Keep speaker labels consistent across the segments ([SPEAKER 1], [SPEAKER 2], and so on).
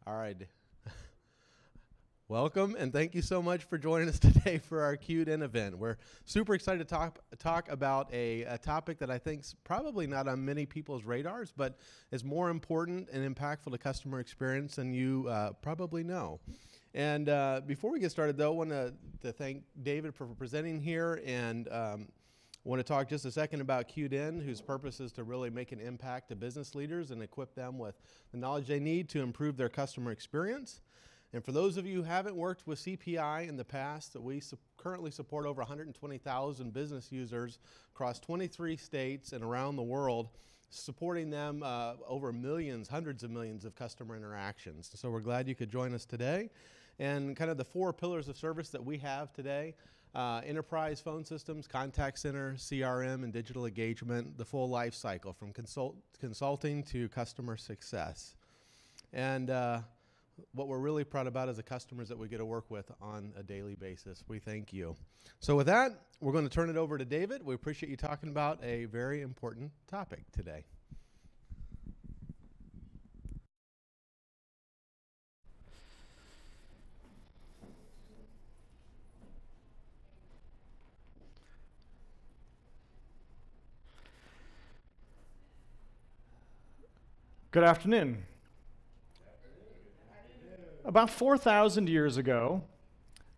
[SPEAKER 1] All right. Welcome, and thank you so much for joining us today for our Q'd In event. We're super excited to talk about a topic that I think's probably not on many people's radars, but is more important and impactful to customer experience than you probably know. And before we get started, though, I want to thank David for presenting here, and want to talk just a second about Q'd In, whose purpose is to really make an impact to business leaders and equip them with the knowledge they need to improve their customer experience. And for those of you who haven't worked with CPI in the past, we currently support over 120,000 business users across 23 states and around the world, supporting them over millions, hundreds of millions of customer interactions. So we're glad you could join us today. And kind of the four pillars of service that we have today: enterprise phone systems, contact center, CRM, and digital engagement, the full life cycle from consulting to customer success. And what we're really proud about is the customers that we get to work with on a daily basis. We thank you. So with that, we're going to turn it over to David. We appreciate you talking about a very important topic today.
[SPEAKER 2] Good afternoon. About 4,000 years ago,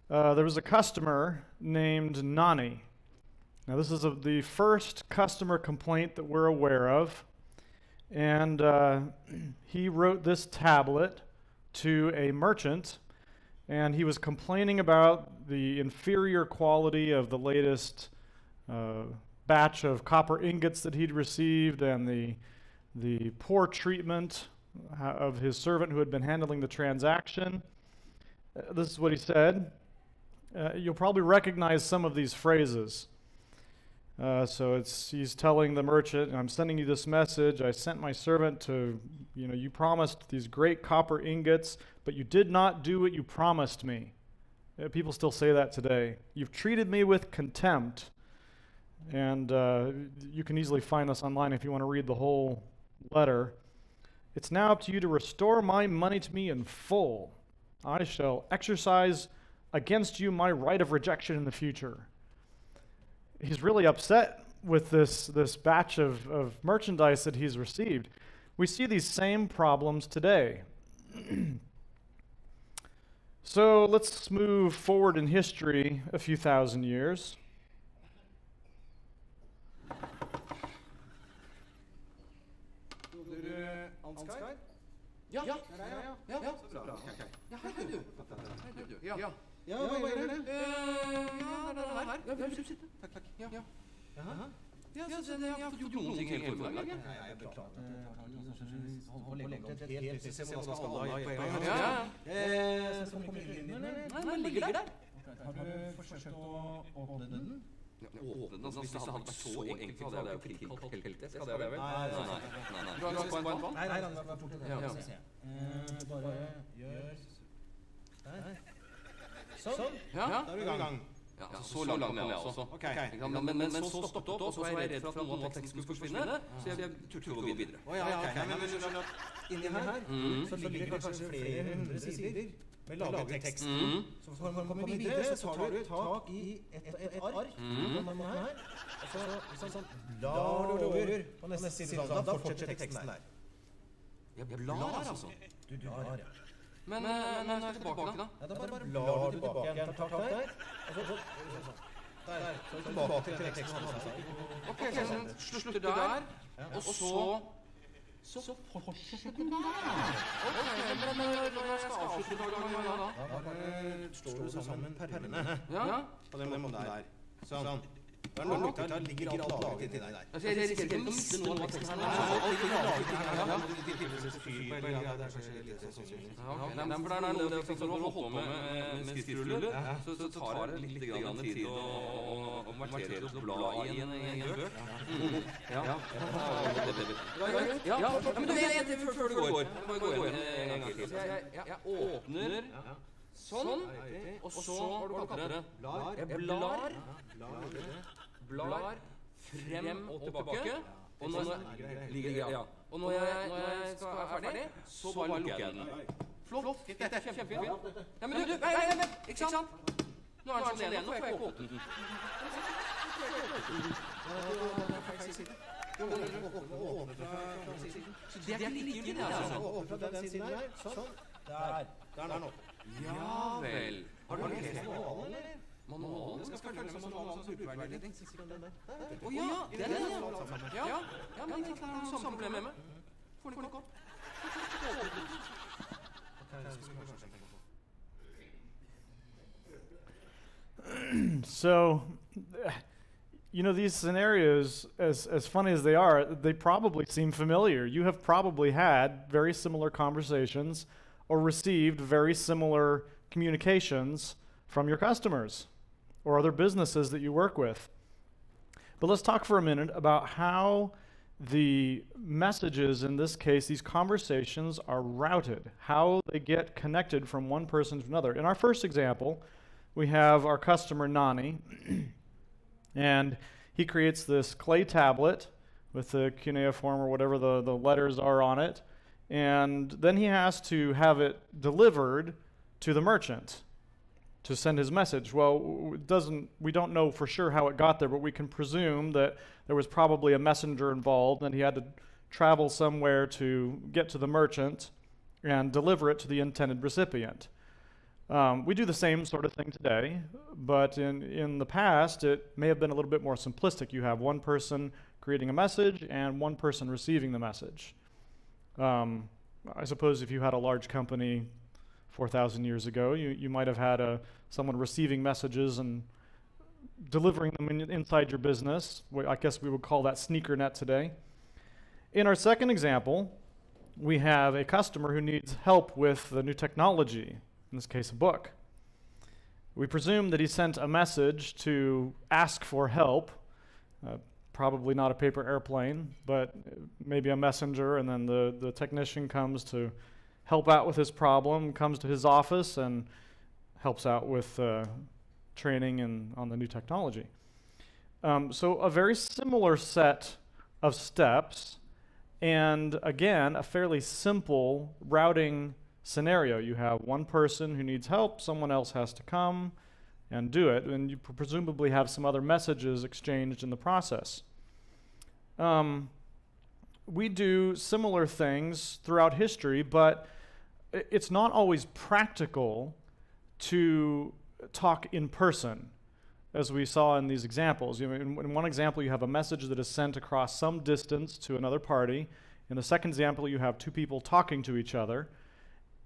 [SPEAKER 2] there was a customer named Nani. Now, this is the first customer complaint that we're aware of, and he wrote this tablet to a merchant, and he was complaining about the inferior quality of the latest batch of copper ingots that he'd received and the poor treatment of his servant who had been handling the transaction. This is what he said. You'll probably recognize some of these phrases. So he's telling the merchant, I'm sending you this message. I sent my servant to, you promised these great copper ingots, but you did not do what you promised me. People still say that today. You've treated me with contempt. And you can easily find this online if you want to read the whole letter. It's now up to you to restore my money to me in full. I shall exercise against you my right of rejection in the future. He's really upset with this batch of merchandise that he's received. We see these same problems today. So let's move forward in history a few thousand years.
[SPEAKER 3] Ansgar? Ja, der er jeg. Ja, så bra. Ja, hei du. Ja, hva gjør du? Ja, det er her. Ja, vil du sitte? Takk. Ja. Ja, så jeg har fått gjort noen ting hele formiddagen. Ja, jeg beklager. Hold på lenge til et helt til, se hva skal alle ha på en gang. Ja. Så kommer inn. Nei, den ligger der. Har du forsøkt å åpne den? Åpne den, hvis det hadde vært så enkelt, så hadde jeg jo prikalt heltest, hadde jeg vel? Nei. Du har lagt på en vann? Nei, det var fort til det. Ja, se. Bare gjør der. Sånn. Ja, da er du i gang. Ja, så langt kom jeg også. Ok. Men så stoppet det opp, og så var jeg redd for at noen av teksten skulle forsvinne, så jeg turte å gå videre. Åja, ok. Men inni her, så ligger det kanskje flere hundre sider med lagerteksten. Så for å komme videre, så tar du tak i et ark, her, og så blar du over på neste side, da fortsetter teksten der. Jeg blar, altså. Du blar, ja. Men når jeg er tilbake, da? Ja, da bare blar du tilbake igjen. Takk der. Og så der. Så tilbake til teksten. Ok, så slutter der, og så fortsetter den der. Ok, men når jeg skal avslutte dagen, da står du sammen med permene. Ja? På den måten der. Sånn. Der ligger alt laget til deg der. Altså, jeg risikerer ikke å miste noen av teksten her. Alt ligger laget til deg. Ja, det er fyr på, eller det er kanskje litt sannsynlig. Ja, ok. Nei, for det er noe det når du holder på med skriftruller, så tar det litt grann tid å markere og bla i en bøk. Ja. Ja, men du vet det før du går. Bare gå igjen en gang til. Jeg åpner sånn, og så har du kalt det. Jeg blar frem og tilbake, og når jeg skal være ferdig, så bare lukker jeg den. Flott. Dette er kjempefint. Ja, men du, nei, ikke sant? Nå er den sånn igjen, nå får jeg ikke åpnet den. Så det er ikke like inn, altså.
[SPEAKER 4] Åpne fra den siden her, sånn. Der nå.
[SPEAKER 3] Ja vel. Har du lest
[SPEAKER 4] manualen, eller?
[SPEAKER 3] Manualen? Det skal følge med manualen som brukerveiledning. Åja, det er den, ja. Ja, men det er det samme problemet med. Får den ikke opp.
[SPEAKER 2] So, you know, these scenarios, as funny as they are, they probably seem familiar. You have probably had very similar conversations or received very similar communications from your customers or other businesses that you work with. But let's talk for a minute about how the messages, in this case, these conversations are routed, how they get connected from one person to another. In our first example, we have our customer, Nani, and he creates this clay tablet with the cuneiform or whatever the letters are on it, and then he has to have it delivered to the merchant to send his message. Well, we don't know for sure how it got there, but we can presume that there was probably a messenger involved, and he had to travel somewhere to get to the merchant and deliver it to the intended recipient. We do the same sort of thing today, but in the past, it may have been a little bit more simplistic. You have one person creating a message and one person receiving the message. I suppose if you had a large company 4,000 years ago, you might have had someone receiving messages and delivering them inside your business. I guess we would call that sneaker net today. In our second example, we have a customer who needs help with the new technology, in this case a book. We presume that he sent a message to ask for help, probably not a paper airplane, but maybe a messenger, and then the technician comes to help out with his problem, comes to his office and helps out with training on the new technology. So a very similar set of steps, and again, a fairly simple routing scenario. You have one person who needs help, someone else has to come and do it, and you presumably have some other messages exchanged in the process. We do similar things throughout history, but it's not always practical to talk in person, as we saw in these examples. In one example, you have a message that is sent across some distance to another party. In the second example, you have two people talking to each other.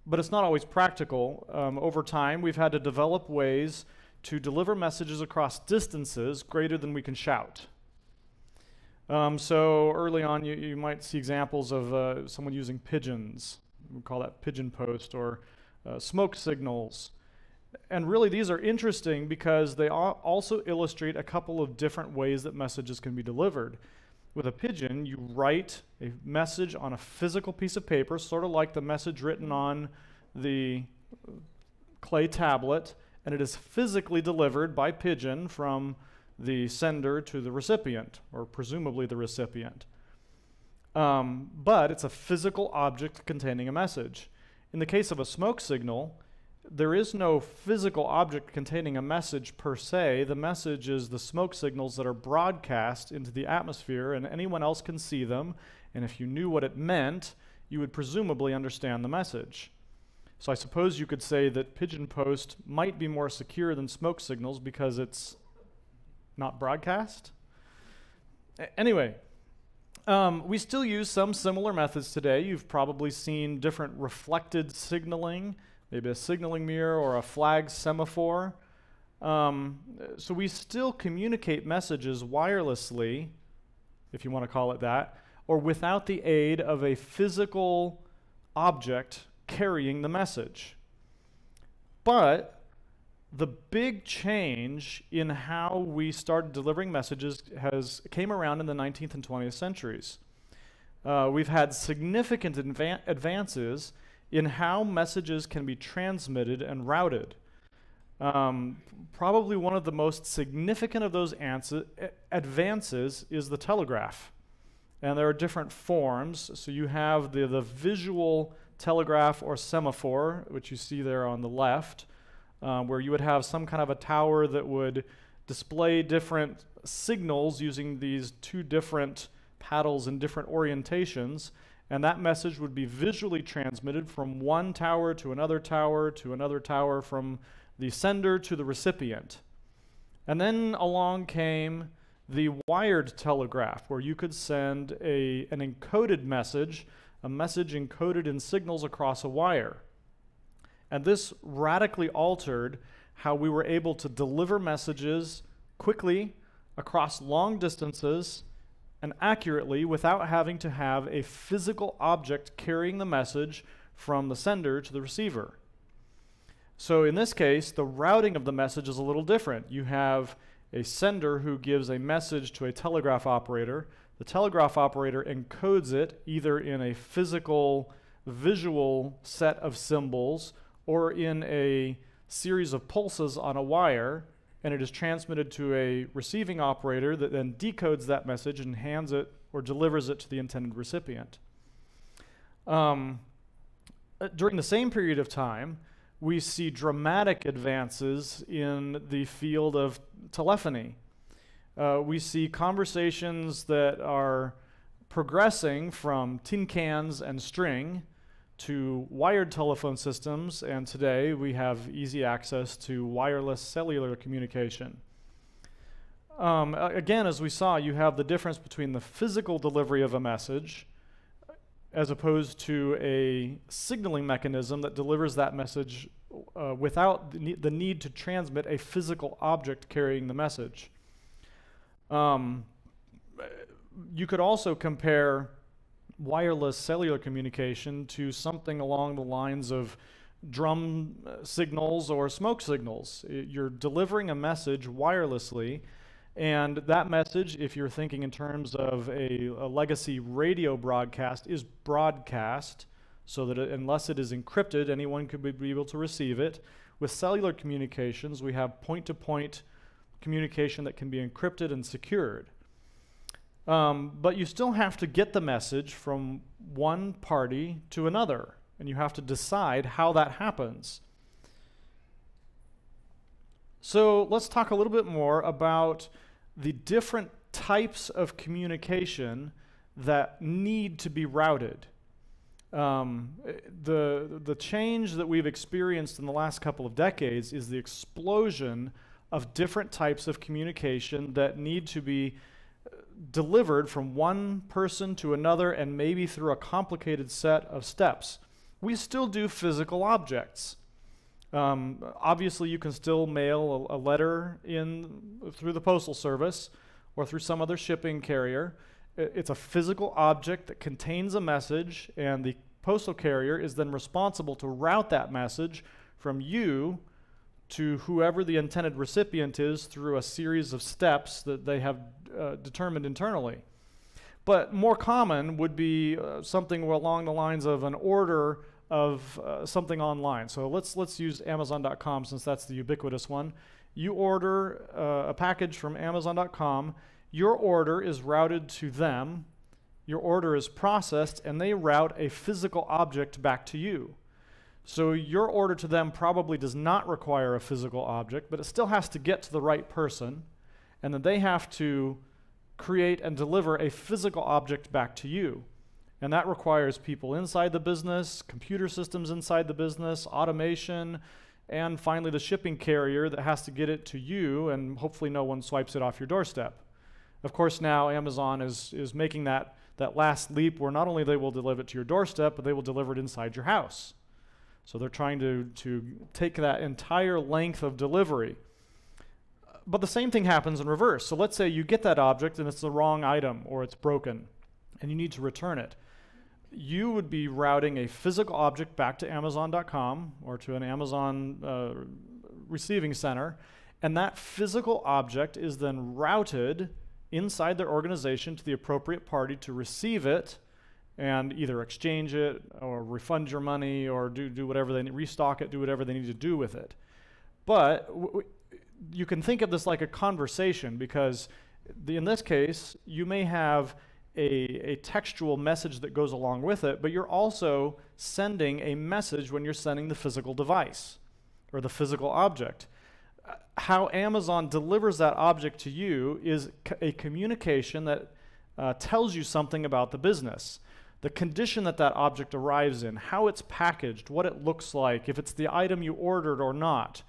[SPEAKER 2] But it's not always practical. Over time, we've had to develop ways to deliver messages across distances greater than we can shout. So early on, you might see examples of someone using pigeons. We call that pigeon post, or smoke signals. And really, these are interesting because they also illustrate a couple of different ways that messages can be delivered. With a pigeon, you write a message on a physical piece of paper, sort of like the message written on the clay tablet, and it is physically delivered by pigeon from the sender to the recipient, or presumably the recipient. But it's a physical object containing a message. In the case of a smoke signal, there is no physical object containing a message per se. The message is the smoke signals that are broadcast into the atmosphere, and anyone else can see them. And if you knew what it meant, you would presumably understand the message. So I suppose you could say that pigeon post might be more secure than smoke signals because it's not broadcast. Anyway, we still use some similar methods today. You've probably seen different reflected signaling, maybe a signaling mirror or a flag semaphore. So we still communicate messages wirelessly, if you want to call it that, or without the aid of a physical object carrying the message. But the big change in how we started delivering messages came around in the 19th and 20th centuries. We've had significant advances in how messages can be transmitted and routed. Probably one of the most significant of those advances is the telegraph. And there are different forms. So you have the visual telegraph or semaphore, which you see there on the left, where you would have some kind of a tower that would display different signals using these two different paddles in different orientations, and that message would be visually transmitted from one tower to another tower to another tower, from the sender to the recipient. And then along came the wired telegraph, where you could send an encoded message, a message encoded in signals across a wire. And this radically altered how we were able to deliver messages quickly across long distances and accurately without having to have a physical object carrying the message from the sender to the receiver. So in this case, the routing of the message is a little different. You have a sender who gives a message to a telegraph operator. The telegraph operator encodes it either in a physical, visual set of symbols or in a series of pulses on a wire, and it is transmitted to a receiving operator that then decodes that message and hands it or delivers it to the intended recipient. During the same period of time, we see dramatic advances in the field of telephony. We see conversations that are progressing from tin cans and string to wired telephone systems, and today we have easy access to wireless cellular communication. Again, as we saw, you have the difference between the physical delivery of a message as opposed to a signaling mechanism that delivers that message without the need to transmit a physical object carrying the message. You could also compare wireless cellular communication to something along the lines of drum signals or smoke signals. You're delivering a message wirelessly, and that message, if you're thinking in terms of a legacy radio broadcast, is broadcast so that unless it is encrypted, anyone could be able to receive it. With cellular communications, we have point-to-point communication that can be encrypted and secured. But you still have to get the message from one party to another, and you have to decide how that happens. So let's talk a little bit more about the different types of communication that need to be routed. The change that we've experienced in the last couple of decades is the explosion of different types of communication that need to be delivered from one person to another, and maybe through a complicated set of steps. We still do physical objects. Obviously, you can still mail a letter through the postal service or through some other shipping carrier. It's a physical object that contains a message, and the postal carrier is then responsible to route that message from you to whoever the intended recipient is through a series of steps that they have determined internally. But more common would be something along the lines of an order of something online. So let's use Amazon.com, since that's the ubiquitous one. You order a package from Amazon.com. Your order is routed to them. Your order is processed, and they route a physical object back to you. So your order to them probably does not require a physical object, but it still has to get to the right person, and then they have to create and deliver a physical object back to you. And that requires people inside the business, computer systems inside the business, automation, and finally the shipping carrier that has to get it to you, and hopefully no one swipes it off your doorstep. Of course, now Amazon is making that last leap where not only they will deliver it to your doorstep, but they will deliver it inside your house. So they're trying to take that entire length of delivery. But the same thing happens in reverse. So let's say you get that object and it's the wrong item or it's broken and you need to return it. You would be routing a physical object back to Amazon.com or to an Amazon receiving center, and that physical object is then routed inside their organization to the appropriate party to receive it and either exchange it or refund your money or do whatever they need, restock it, do whatever they need to do with it. But you can think of this like a conversation, because in this case, you may have a textual message that goes along with it, but you're also sending a message when you're sending the physical device or the physical object. How Amazon delivers that object to you is a communication that tells you something about the business. The condition that that object arrives in, how it's packaged, what it looks like, if it's the item you ordered or not.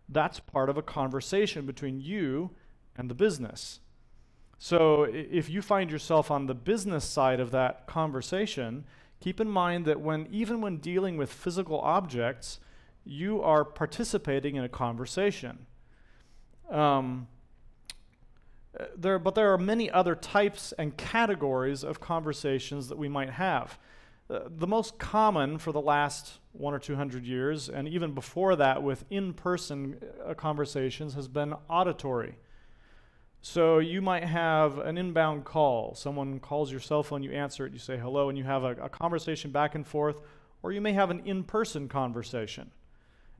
[SPEAKER 2] That's part of a conversation between you and the business. So if you find yourself on the business side of that conversation, keep in mind that even when dealing with physical objects, you are participating in a conversation. But there are many other types and categories of conversations that we might have. The most common for the last 100 or 200 years, and even before that with in-person conversations, has been auditory. So you might have an inbound call. Someone calls your cell phone, you answer it, you say hello, and you have a conversation back and forth, or you may have an in-person conversation.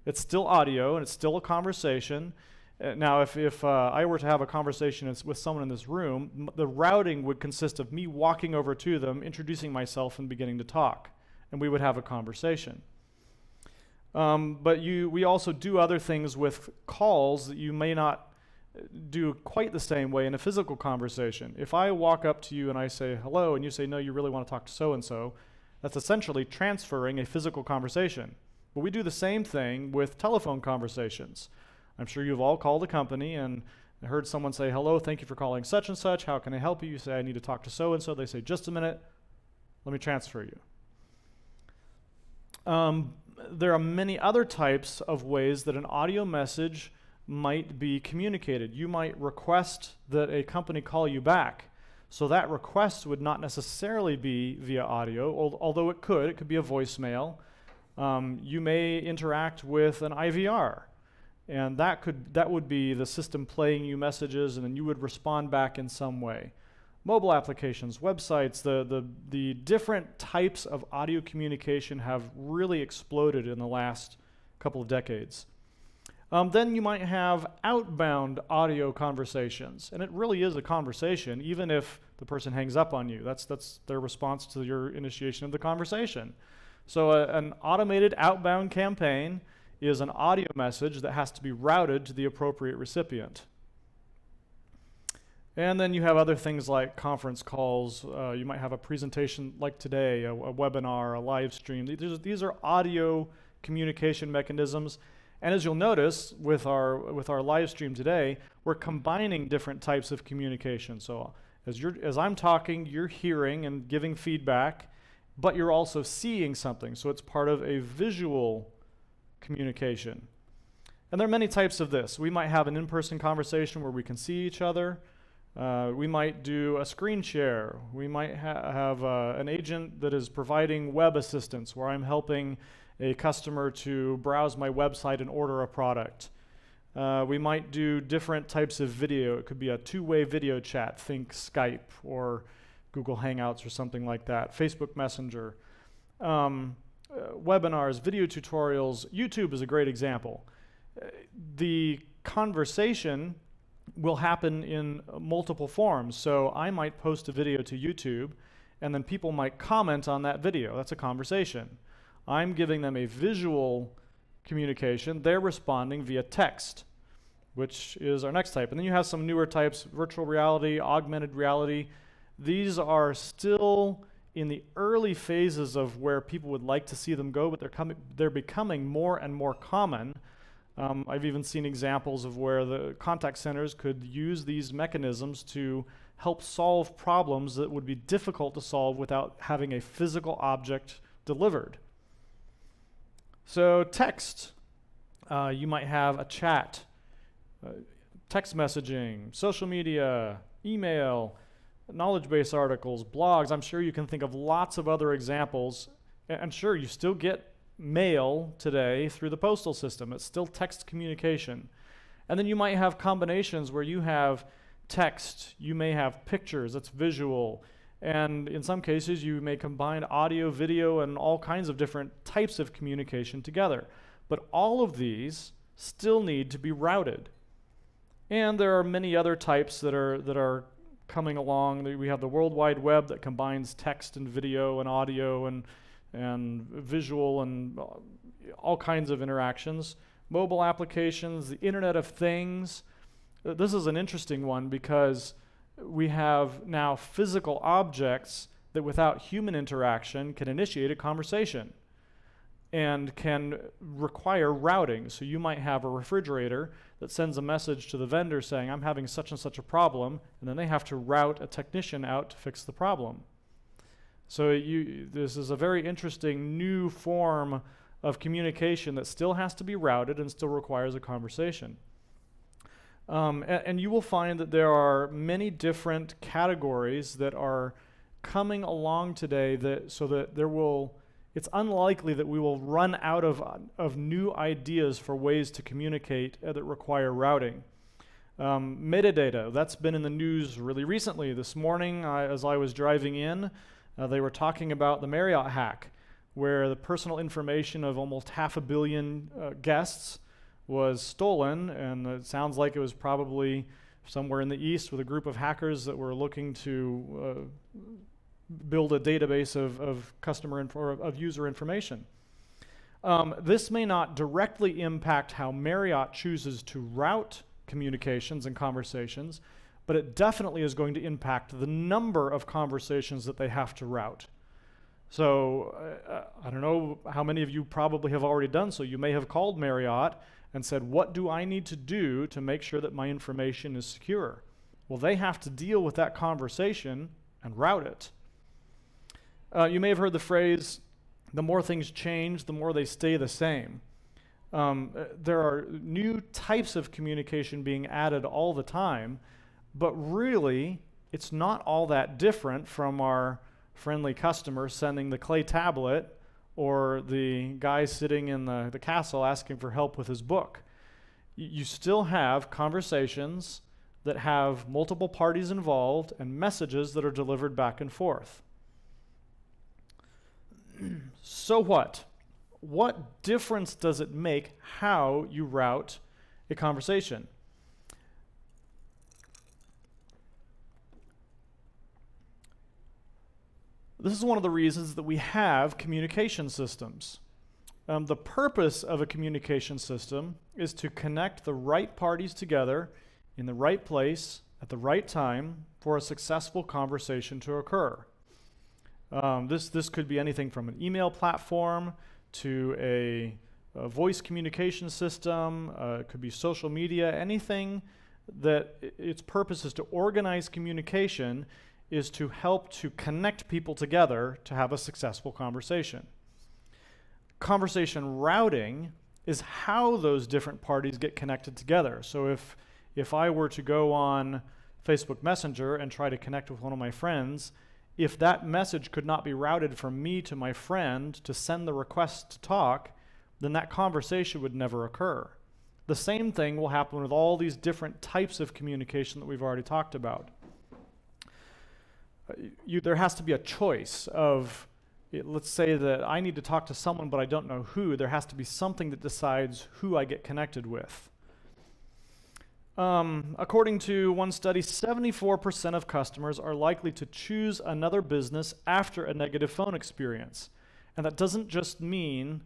[SPEAKER 2] It's still audio, and it's still a conversation. Now, if I were to have a conversation with someone in this room, the routing would consist of me walking over to them, introducing myself, and beginning to talk, and we would have a conversation. But we also do other things with calls that you may not do quite the same way in a physical conversation. If I walk up to you and I say hello, and you say, no, you really want to talk to so-and-so, that's essentially transferring a physical conversation. But we do the same thing with telephone conversations. I'm sure you've all called a company and heard someone say, hello, thank you for calling such and such. How can I help you? You say, I need to talk to so-and-so. They say, just a minute. Let me transfer you. There are many other types of ways that an audio message might be communicated. You might request that a company call you back. So that request would not necessarily be via audio, although it could. It could be a voicemail. You may interact with an IVR. And that would be the system playing you messages, and then you would respond back in some way. Mobile applications, websites, the different types of audio communication have really exploded in the last couple of decades. Then you might have outbound audio conversations, and it really is a conversation, even if the person hangs up on you. That's their response to your initiation of the conversation. So an automated outbound campaign is an audio message that has to be routed to the appropriate recipient. And then you have other things like conference calls. You might have a presentation like today, a webinar, a live stream. These are audio communication mechanisms. And as you'll notice with our live stream today, we're combining different types of communication. So as I'm talking, you're hearing and giving feedback, but you're also seeing something. So it's part of a visual communication. And there are many types of this. We might have an in-person conversation where we can see each other. We might do a screen share. We might have an agent that is providing web assistance where I'm helping a customer to browse my website and order a product. We might do different types of video. It could be a two-way video chat, think Skype or Google Hangouts or something like that, Facebook Messenger. Webinars, video tutorials. YouTube is a great example. The conversation will happen in multiple forms. So I might post a video to YouTube, and then people might comment on that video. That's a conversation. I'm giving them a visual communication. They're responding via text, which is our next type. And then you have some newer types, virtual reality, augmented reality. These are still in the early phases of where people would like to see them go, but they're becoming more and more common. I've even seen examples of where the contact centers could use these mechanisms to help solve problems that would be difficult to solve without having a physical object delivered. So text, you might have a chat, text messaging, social media, email, knowledge base articles, blogs. I'm sure you can think of lots of other examples. And sure, you still get mail today through the postal system. It's still text communication. And then you might have combinations where you have text, you may have pictures, that's visual, and in some cases you may combine audio, video, and all kinds of different types of communication together. But all of these still need to be routed. And there are many other types that are coming along. We have the World Wide Web that combines text and video and audio and visual and all kinds of interactions. Mobile applications, the Internet of Things. This is an interesting one because we have now physical objects that without human interaction can initiate a conversation and can require routing. So you might have a refrigerator that sends a message to the vendor saying, I'm having such and such a problem, and then they have to route a technician out to fix the problem. So this is a very interesting new form of communication that still has to be routed and still requires a conversation. And you will find that there are many different categories that are coming along today so that it's unlikely that we will run out of new ideas for ways to communicate that require routing. Metadata, that's been in the news really recently. This morning, as I was driving in, they were talking about the Marriott hack, where the personal information of almost 500 million guests was stolen, and it sounds like it was probably somewhere in the East with a group of hackers that were looking to build a database of user information. This may not directly impact how Marriott chooses to route communications and conversations, but it definitely is going to impact the number of conversations that they have to route. So I don't know how many of you probably have already done so. You may have called Marriott and said, what do I need to do to make sure that my information is secure? Well, they have to deal with that conversation and route it. You may have heard the phrase, the more things change, the more they stay the same. There are new types of communication being added all the time, but really, it's not all that different from our friendly customer sending the clay tablet or the guy sitting in the castle asking for help with his book. You still have conversations that have multiple parties involved and messages that are delivered back and forth. So what? What difference does it make how you route a conversation? This is one of the reasons that we have communication systems. The purpose of a communication system is to connect the right parties together in the right place at the right time for a successful conversation to occur. This could be anything from an email platform to a voice communication system, it could be social media, anything that its purpose is to organize communication is to help to connect people together to have a successful conversation. Conversation routing is how those different parties get connected together. So if I were to go on Facebook Messenger and try to connect with one of my friends, if that message could not be routed from me to my friend to send the request to talk, then that conversation would never occur. The same thing will happen with all these different types of communication that we've already talked about. There has to be a choice of, let's say that I need to talk to someone but I don't know who. There has to be something that decides who I get connected with. According to one study, 74% of customers are likely to choose another business after a negative phone experience. And that doesn't just mean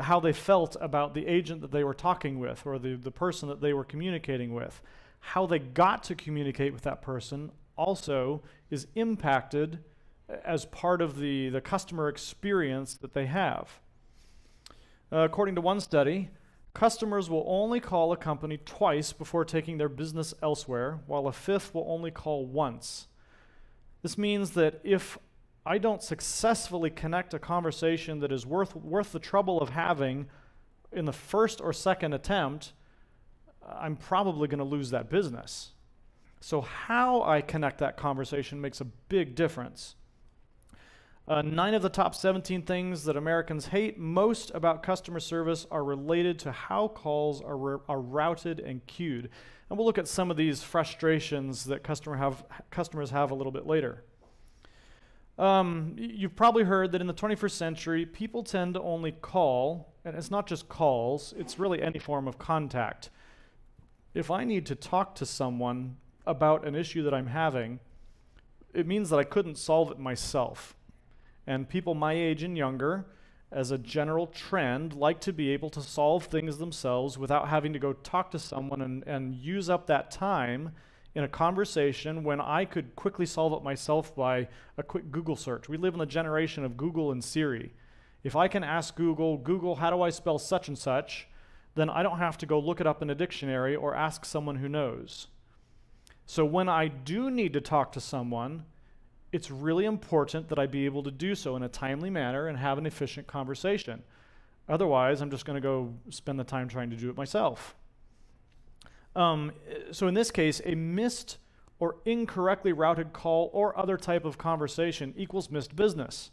[SPEAKER 2] how they felt about the agent that they were talking with or the person that they were communicating with. How they got to communicate with that person also is impacted as part of the customer experience that they have. According to one study, customers will only call a company twice before taking their business elsewhere, while a fifth will only call once. This means that if I don't successfully connect a conversation that is worth the trouble of having in the first or second attempt, I'm probably going to lose that business. So how I connect that conversation makes a big difference. 9 of the top 17 things that Americans hate most about customer service are related to how calls are routed and queued. And we'll look at some of these frustrations that customers have a little bit later. You've probably heard that in the 21st century, people tend to only call, and it's not just calls, it's really any form of contact. If I need to talk to someone about an issue that I'm having, it means that I couldn't solve it myself. And people my age and younger, as a general trend, like to be able to solve things themselves without having to go talk to someone and use up that time in a conversation when I could quickly solve it myself by a quick Google search. We live in the generation of Google and Siri. If I can ask Google, how do I spell such and such, then I don't have to go look it up in a dictionary or ask someone who knows. So when I do need to talk to someone, it's really important that I be able to do so in a timely manner and have an efficient conversation. Otherwise, I'm just going to go spend the time trying to do it myself. So in this case, a missed or incorrectly routed call or other type of conversation equals missed business.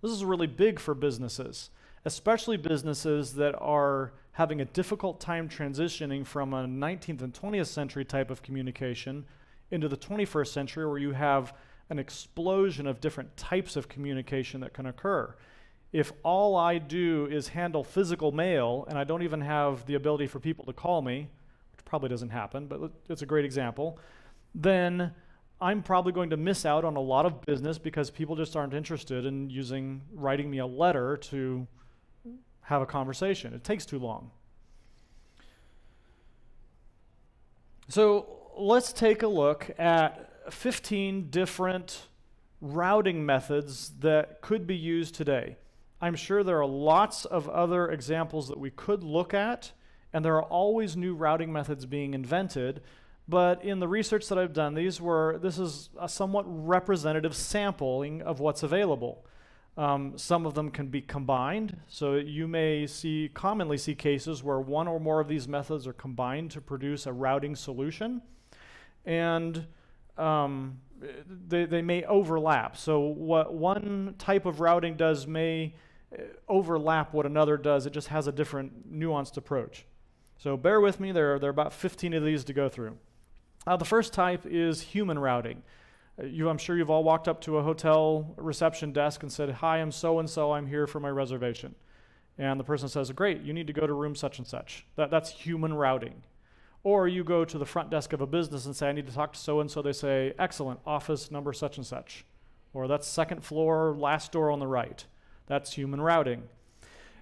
[SPEAKER 2] This is really big for businesses, especially businesses that are having a difficult time transitioning from a 19th and 20th century type of communication into the 21st century, where you have an explosion of different types of communication that can occur. If all I do is handle physical mail and I don't even have the ability for people to call me, which probably doesn't happen, but it's a great example, then I'm probably going to miss out on a lot of business because people just aren't interested in writing me a letter to have a conversation. It takes too long. So let's take a look at 15 different routing methods that could be used today. I'm sure there are lots of other examples that we could look at, and there are always new routing methods being invented, but in the research that I've done, this is a somewhat representative sampling of what's available. Some of them can be combined, so you may commonly see cases where one or more of these methods are combined to produce a routing solution, and they may overlap. So what one type of routing does may overlap what another does. It just has a different nuanced approach. So bear with me, there are about 15 of these to go through. The first type is human routing. I'm sure you've all walked up to a hotel reception desk and said, "Hi, I'm so-and-so, I'm here for my reservation." And the person says, "Great, you need to go to room such and such." That's human routing. Or you go to the front desk of a business and say, "I need to talk to so-and-so." They say, "Excellent, office number such and such." Or "That's second floor, last door on the right." That's human routing.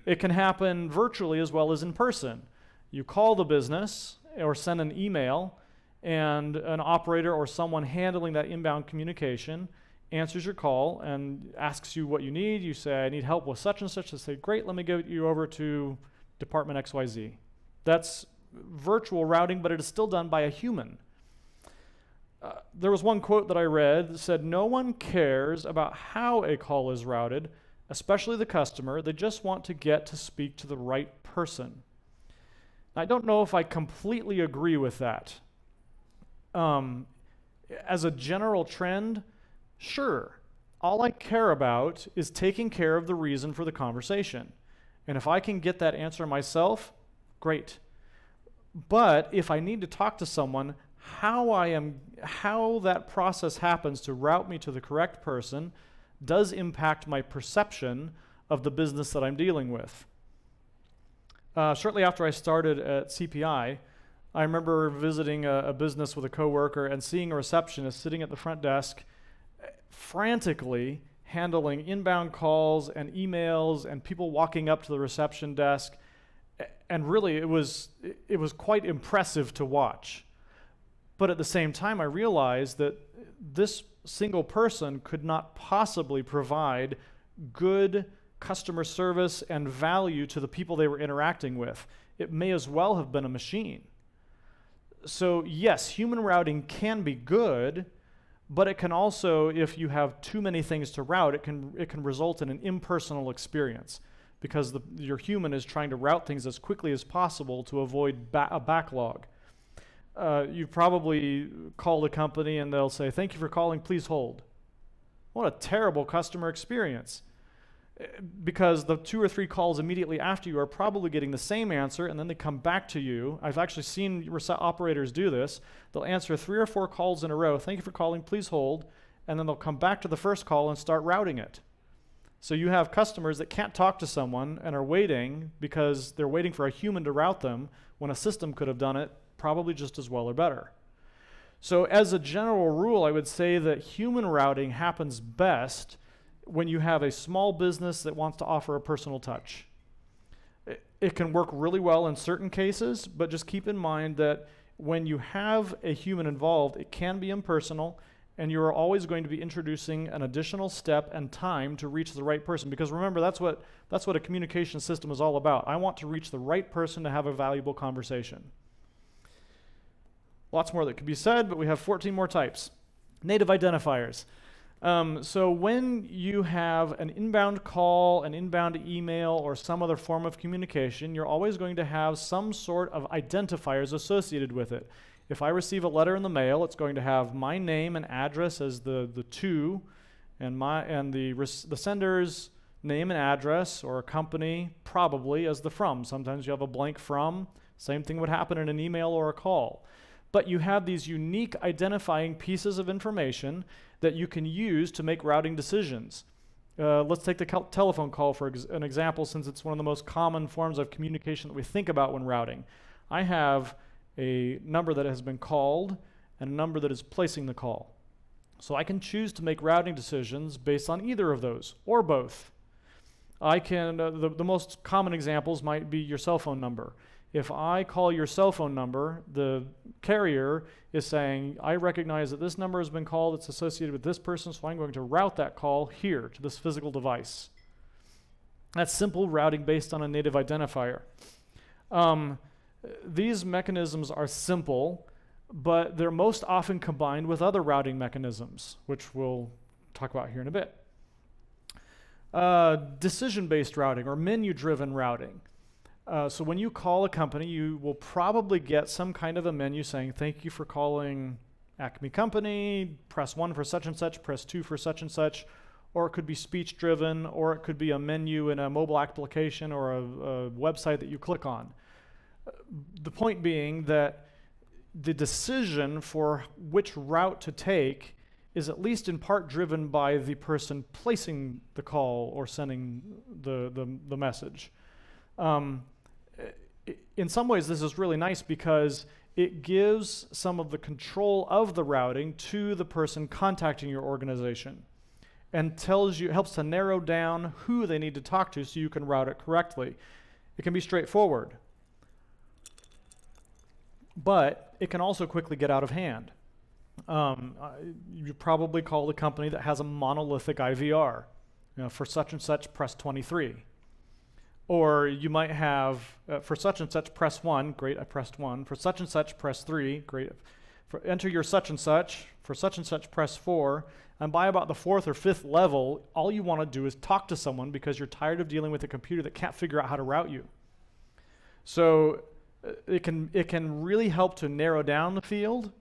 [SPEAKER 2] It can happen virtually as well as in person. You call the business or send an email, and an operator or someone handling that inbound communication answers your call and asks you what you need. You say, "I need help with such and such." They say, "Great, let me get you over to Department XYZ." That's virtual routing, but it is still done by a human. There was one quote that I read that said, "No one cares about how a call is routed, especially the customer. They just want to get to speak to the right person." I don't know if I completely agree with that. As a general trend, sure. All I care about is taking care of the reason for the conversation. And if I can get that answer myself, great. But if I need to talk to someone, how that process happens to route me to the correct person does impact my perception of the business that I'm dealing with. Shortly after I started at CPI, I remember visiting a business with a coworker and seeing a receptionist sitting at the front desk frantically handling inbound calls and emails and people walking up to the reception desk. And really, it was quite impressive to watch. But at the same time, I realized that this single person could not possibly provide good customer service and value to the people they were interacting with. It may as well have been a machine. So yes, human routing can be good, but it can also, if you have too many things to route, it can result in an impersonal experience, because your human is trying to route things as quickly as possible to avoid a backlog. You probably called a company and they'll say, "Thank you for calling, please hold." What a terrible customer experience. Because the 2 or 3 calls immediately after you are probably getting the same answer, and then they come back to you. I've actually seen operators do this. They'll answer 3 or 4 calls in a row, "Thank you for calling, please hold," and then they'll come back to the first call and start routing it. So you have customers that can't talk to someone and are waiting because they're waiting for a human to route them when a system could have done it probably just as well or better. So as a general rule, I would say that human routing happens best when you have a small business that wants to offer a personal touch. It can work really well in certain cases, but just keep in mind that when you have a human involved, it can be impersonal, and you're always going to be introducing an additional step and time to reach the right person. Because remember, that's what a communication system is all about. I want to reach the right person to have a valuable conversation. Lots more that could be said, but we have 14 more types. Native identifiers. So when you have an inbound call, an inbound email, or some other form of communication, you're always going to have some sort of identifiers associated with it. If I receive a letter in the mail, it's going to have my name and address as the to, and the sender's name and address, or a company probably as the from. Sometimes you have a blank from. Same thing would happen in an email or a call. But you have these unique identifying pieces of information that you can use to make routing decisions. Let's take the telephone call for an example, since it's one of the most common forms of communication that we think about when routing. I have a number that has been called and a number that is placing the call. So I can choose to make routing decisions based on either of those, or both. I can, the most common examples might be your cell phone number. If I call your cell phone number, the carrier is saying, I recognize that this number has been called, it's associated with this person, so I'm going to route that call here to this physical device. That's simple routing based on a native identifier. These mechanisms are simple, but they're most often combined with other routing mechanisms, which we'll talk about here in a bit. Decision-based routing, or menu-driven routing. So when you call a company, you will probably get some kind of a menu saying, thank you for calling Acme Company, press 1 for such and such, press 2 for such and such, or it could be speech-driven, or it could be a menu in a mobile application or a website that you click on. The point being that the decision for which route to take is at least in part driven by the person placing the call or sending the message. In some ways, this is really nice because it gives some of the control of the routing to the person contacting your organization, and helps to narrow down who they need to talk to so you can route it correctly. It can be straightforward, but it can also quickly get out of hand. You probably called a company that has a monolithic IVR. For such and such, press 23. Or you might have, for such and such, press 1. Great, I pressed 1. For such and such, press 3. Great. Enter your such and such. For such and such, press 4. And by about the 4th or 5th level, all you want to do is talk to someone because you're tired of dealing with a computer that can't figure out how to route you. So it can really help to narrow down the field,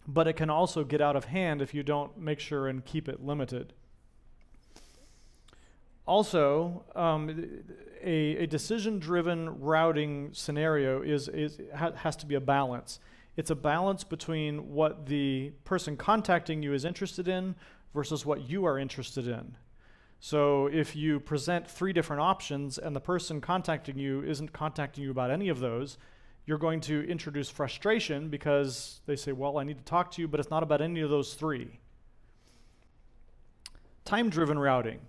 [SPEAKER 2] but it can also get out of hand if you don't make sure and keep it limited. Also, a decision-driven routing scenario has to be a balance. It's a balance between what the person contacting you is interested in versus what you are interested in. So if you present 3 different options and the person contacting you isn't contacting you about any of those, you're going to introduce frustration because they say, well, I need to talk to you, but it's not about any of those 3. Time-driven routing.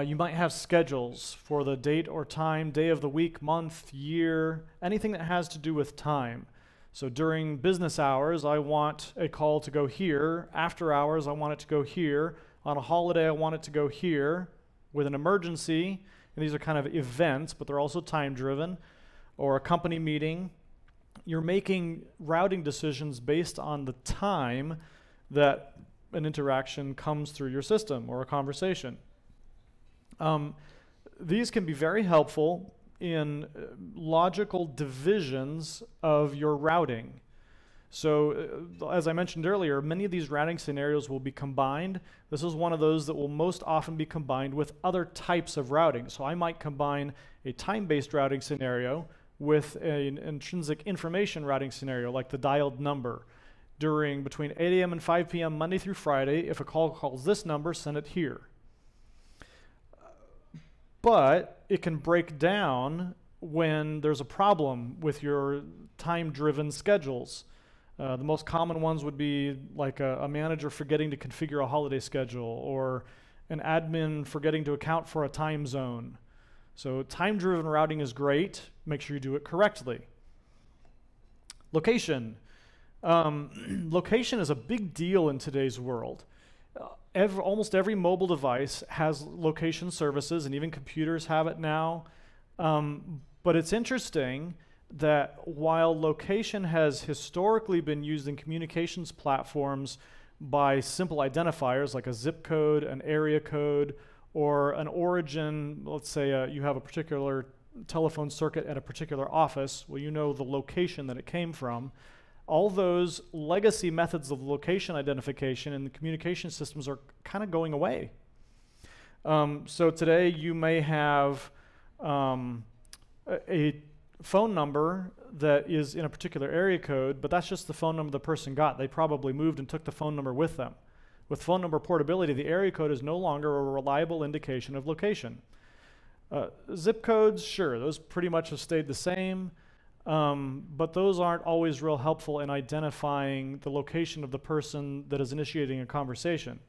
[SPEAKER 2] You might have schedules for the date or time, day of the week, month, year, anything that has to do with time. So during business hours, I want a call to go here. After hours, I want it to go here. On a holiday, I want it to go here. With an emergency, and these are kind of events, but they're also time-driven, or a company meeting, you're making routing decisions based on the time that an interaction comes through your system or a conversation. These can be very helpful in logical divisions of your routing. So as I mentioned earlier, many of these routing scenarios will be combined. This is one of those that will most often be combined with other types of routing. So I might combine a time-based routing scenario with an intrinsic information routing scenario, like the dialed number. Between 8 a.m. and 5 p.m. Monday through Friday, if a call calls this number, send it here. But it can break down when there's a problem with your time-driven schedules. The most common ones would be like a manager forgetting to configure a holiday schedule, or an admin forgetting to account for a time zone. So time-driven routing is great. Make sure you do it correctly. Location. Location is a big deal in today's world. Almost every mobile device has location services, and even computers have it now. But it's interesting that while location has historically been used in communications platforms by simple identifiers like a zip code, an area code, or an origin, let's say you have a particular telephone circuit at a particular office, well, you know the location that it came from. All those legacy methods of location identification in the communication systems are kind of going away. So today you may have a phone number that is in a particular area code, but that's just the phone number the person got. They probably moved and took the phone number with them. With phone number portability, the area code is no longer a reliable indication of location. Zip codes, sure, those pretty much have stayed the same, but those aren't always real helpful in identifying the location of the person that is initiating a conversation.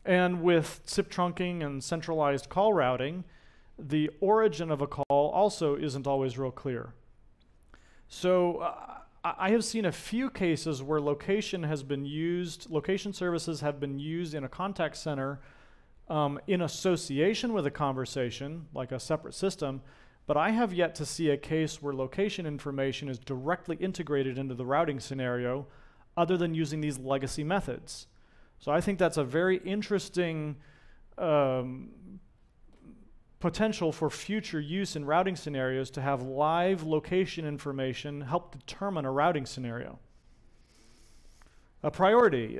[SPEAKER 2] And with SIP trunking and centralized call routing, the origin of a call also isn't always real clear. So I have seen a few cases where location services have been used in a contact center in association with a conversation, like a separate system, but I have yet to see a case where location information is directly integrated into the routing scenario other than using these legacy methods. So I think that's a very interesting potential for future use in routing scenarios to have live location information help determine a routing scenario. A priority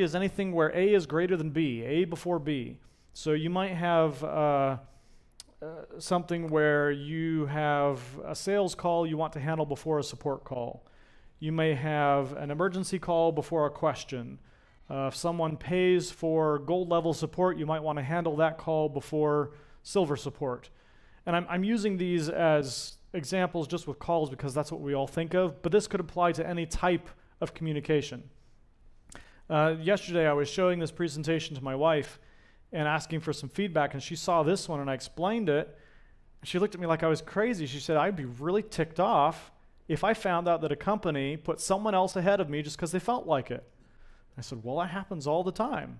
[SPEAKER 2] is anything where A is greater than B, A before B. So you might have something where you have a sales call you want to handle before a support call. You may have an emergency call before a question. If someone pays for gold level support, you might want to handle that call before silver support. And I'm using these as examples just with calls because that's what we all think of, but this could apply to any type of communication. Yesterday I was showing this presentation to my wife and asking for some feedback, and she saw this one and I explained it. She looked at me like I was crazy. She said, I'd be really ticked off if I found out that a company put someone else ahead of me just because they felt like it. I said, well, that happens all the time.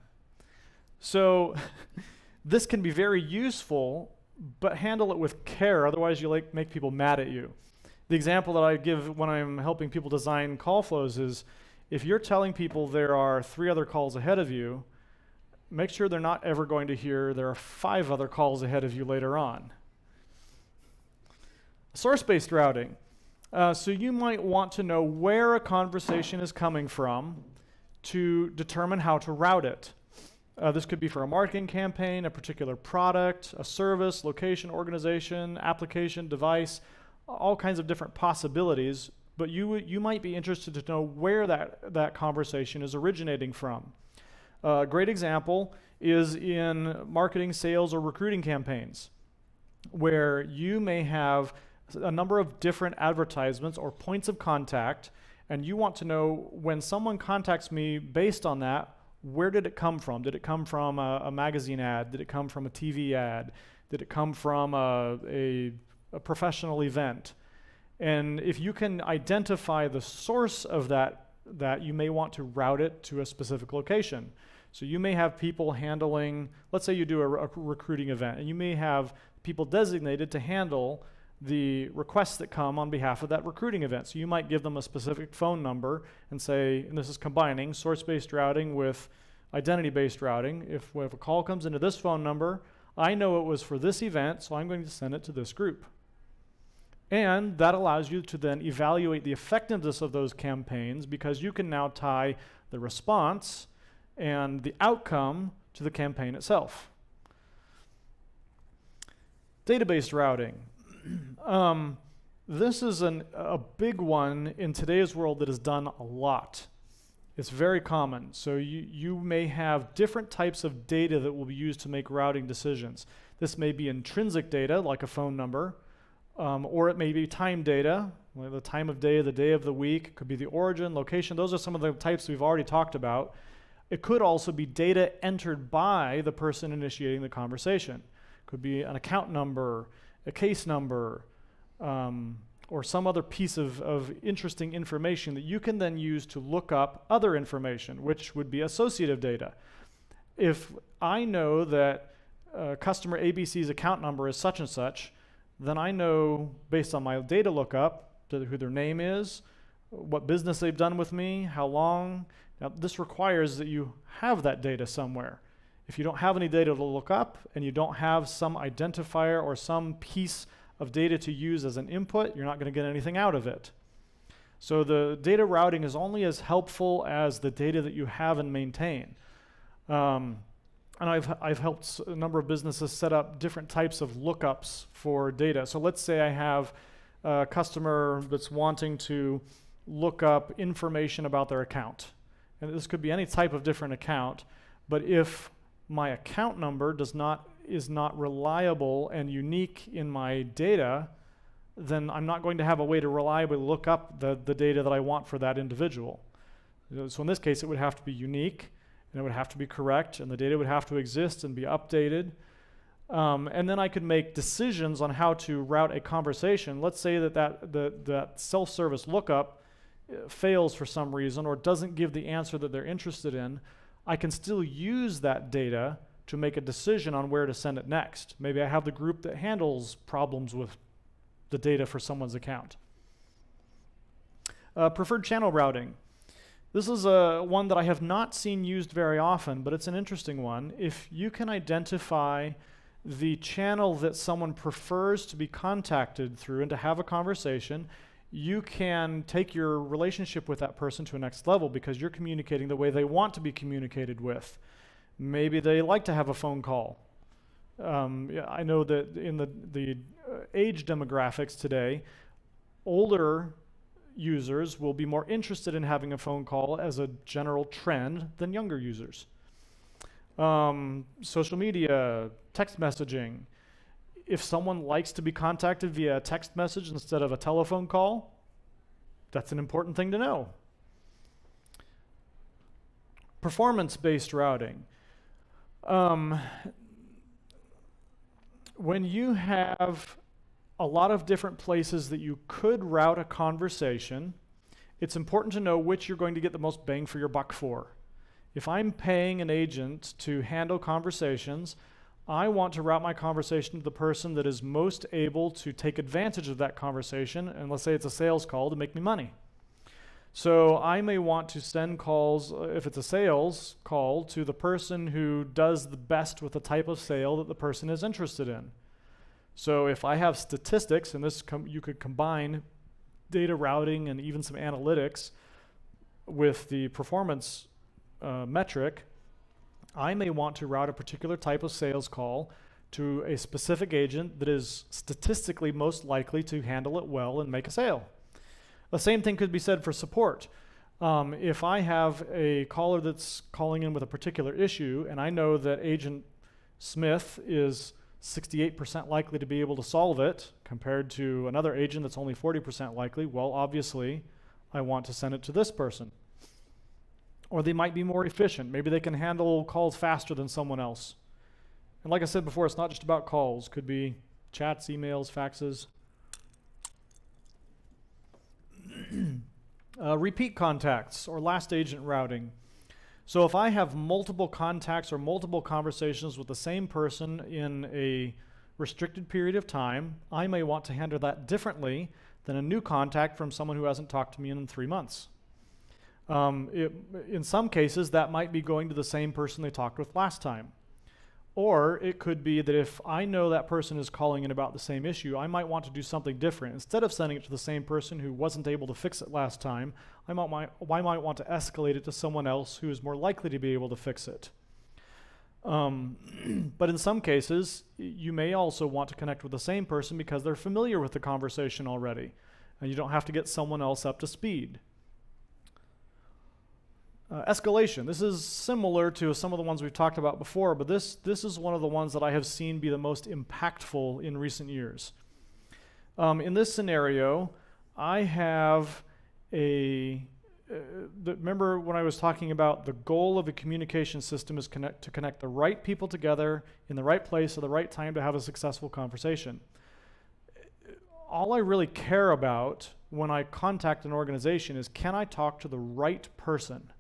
[SPEAKER 2] So this can be very useful, but handle it with care, otherwise you make people mad at you. The example that I give when I'm helping people design call flows is, if you're telling people there are 3 other calls ahead of you, make sure they're not ever going to hear there are 5 other calls ahead of you later on. Source-based routing. So you might want to know where a conversation is coming from to determine how to route it. This could be for a marketing campaign, a particular product, a service, location, organization, application, device, all kinds of different possibilities, but you might be interested to know where that conversation is originating from. A great example is in marketing, sales, or recruiting campaigns, where you may have a number of different advertisements or points of contact, and you want to know when someone contacts me based on that, where did it come from? Did it come from a magazine ad? Did it come from a TV ad? Did it come from a professional event? And if you can identify the source of that, you may want to route it to a specific location. So you may have people handling, let's say you do a recruiting event, and you may have people designated to handle the requests that come on behalf of that recruiting event. So you might give them a specific phone number and say, and this is combining source-based routing with identity-based routing. If a call comes into this phone number, I know it was for this event, so I'm going to send it to this group. And that allows you to then evaluate the effectiveness of those campaigns, because you can now tie the response and the outcome to the campaign itself. Database routing. This is a big one in today's world that is done a lot. It's very common. So you may have different types of data that will be used to make routing decisions. This may be intrinsic data, like a phone number, or it may be time data, like the time of day, the day of the week. It could be the origin, location. Those are some of the types we've already talked about. It could also be data entered by the person initiating the conversation. It could be an account number, a case number, or some other piece of interesting information that you can then use to look up other information, which would be associative data. If I know that customer ABC's account number is such and such, then I know, based on my data lookup, who their name is, what business they've done with me, how long. Now, this requires that you have that data somewhere. If you don't have any data to look up and you don't have some identifier or some piece of data to use as an input, you're not going to get anything out of it. So the data routing is only as helpful as the data that you have and maintain. And I've helped a number of businesses set up different types of lookups for data. So let's say I have a customer that's wanting to look up information about their account. And this could be any type of different account, but if my account number is not reliable and unique in my data, then I'm not going to have a way to reliably look up the data that I want for that individual. So in this case, it would have to be unique, and it would have to be correct, and the data would have to exist and be updated. And then I could make decisions on how to route a conversation. Let's say that self-service lookup fails for some reason or doesn't give the answer that they're interested in. I can still use that data to make a decision on where to send it next. Maybe I have the group that handles problems with the data for someone's account. Preferred channel routing. This is one that I have not seen used very often, but it's an interesting one. If you can identify the channel that someone prefers to be contacted through and to have a conversation, you can take your relationship with that person to a next level because you're communicating the way they want to be communicated with. Maybe they like to have a phone call. I know that in the age demographics today, older users will be more interested in having a phone call as a general trend than younger users. Social media, text messaging. If someone likes to be contacted via a text message instead of a telephone call, that's an important thing to know. Performance-based routing. When you have a lot of different places that you could route a conversation, it's important to know which you're going to get the most bang for your buck for. If I'm paying an agent to handle conversations, I want to route my conversation to the person that is most able to take advantage of that conversation, and let's say it's a sales call, to make me money. So I may want to send calls, if it's a sales call, to the person who does the best with the type of sale that the person is interested in. So if I have statistics, and this you could combine data routing and even some analytics with the performance metric, I may want to route a particular type of sales call to a specific agent that is statistically most likely to handle it well and make a sale. The same thing could be said for support. If I have a caller that's calling in with a particular issue and I know that Agent Smith is 68% likely to be able to solve it compared to another agent that's only 40% likely, well, obviously, I want to send it to this person. Or they might be more efficient. Maybe they can handle calls faster than someone else. And like I said before, it's not just about calls. Could be chats, emails, faxes. Repeat contacts or last agent routing. So if I have multiple contacts or multiple conversations with the same person in a restricted period of time, I may want to handle that differently than a new contact from someone who hasn't talked to me in 3 months. In some cases, that might be going to the same person they talked with last time. Or it could be that if I know that person is calling in about the same issue, I might want to do something different. Instead of sending it to the same person who wasn't able to fix it last time, I might want to escalate it to someone else who is more likely to be able to fix it. But in some cases, you may also want to connect with the same person because they're familiar with the conversation already, and you don't have to get someone else up to speed. Escalation. This is similar to some of the ones we've talked about before, but this is one of the ones that I have seen be the most impactful in recent years. In this scenario, I have remember when I was talking about the goal of a communication system is to connect the right people together in the right place at the right time to have a successful conversation. All I really care about when I contact an organization is, can I talk to the right person?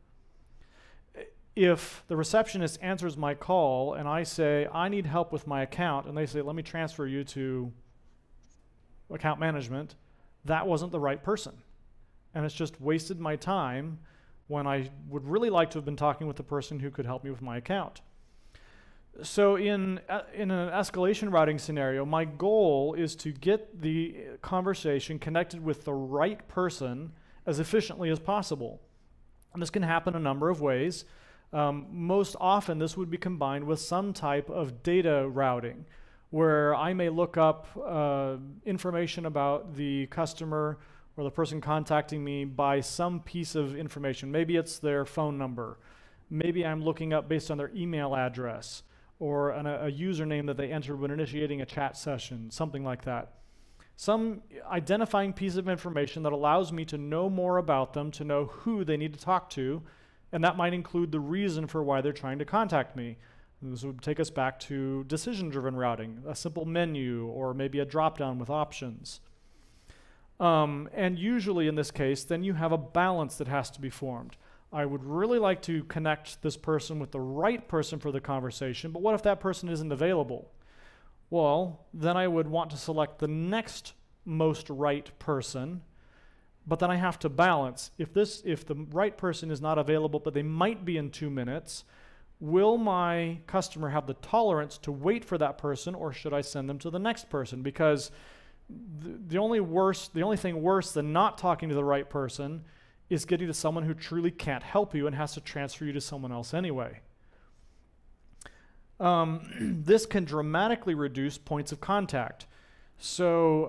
[SPEAKER 2] If the receptionist answers my call and I say, I need help with my account, and they say, let me transfer you to account management, that wasn't the right person. And it's just wasted my time when I would really like to have been talking with the person who could help me with my account. So in an escalation routing scenario, my goal is to get the conversation connected with the right person as efficiently as possible. And this can happen a number of ways. Most often this would be combined with some type of data routing, where I may look up information about the customer or the person contacting me by some piece of information. Maybe it's their phone number. Maybe I'm looking up based on their email address or a username that they entered when initiating a chat session, something like that. Some identifying piece of information that allows me to know more about them, to know who they need to talk to, and that might include the reason for why they're trying to contact me. This would take us back to decision-driven routing, a simple menu or maybe a drop-down with options. And usually in this case, then you have a balance that has to be formed. I would really like to connect this person with the right person for the conversation, but what if that person isn't available? Well, then I would want to select the next most right person, but then I have to balance. If the right person is not available, but they might be in 2 minutes, will my customer have the tolerance to wait for that person, or should I send them to the next person? Because the only thing worse than not talking to the right person is getting to someone who truly can't help you and has to transfer you to someone else anyway. This can dramatically reduce points of contact. So